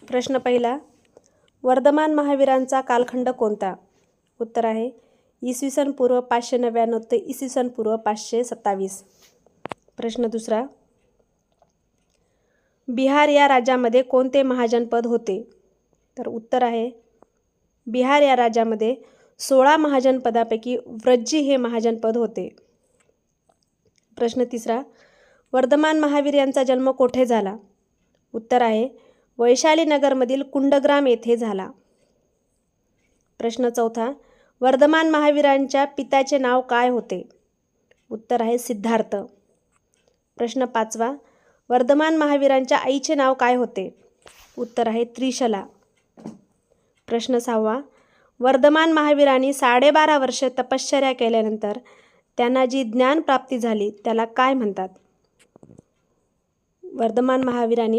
प्रश्न पहिला, वर्धमान महावीरांचा कालखंड कोणता? उत्तर आहे इसवी सन पूर्व 599 ते इसवी सन पूर्व 527. प्रश्न दुसरा, बिहार या राज्यामध्ये कोणते महाजनपद होते? तर उत्तर आहे बिहार या राज्यामध्ये 16 महाजनपदापैकी व्रज्जी हे महाजनपद होते. प्रश्न तिसरा, वर्धमान महावीर यांचा जन्म कोठे झाला? उत्तर आहे वैशालीनगरमधील कुंडग्राम येथे झाला. प्रश्न चौथा, वर्धमान महावीरांच्या पित्याचे नाव काय होते? उत्तर आहे सिद्धार्थ. प्रश्न पाचवा, वर्धमान महावीरांच्या आईचे नाव काय होते? उत्तर आहे त्रिशला. प्रश्न सहावा, वर्धमान महावीरांनी 12.5 वर्ष तपश्चर्या केल्यानंतर त्यांना जी ज्ञान प्राप्ती झाली त्याला काय म्हणतात? वर्धमान महावीरांनी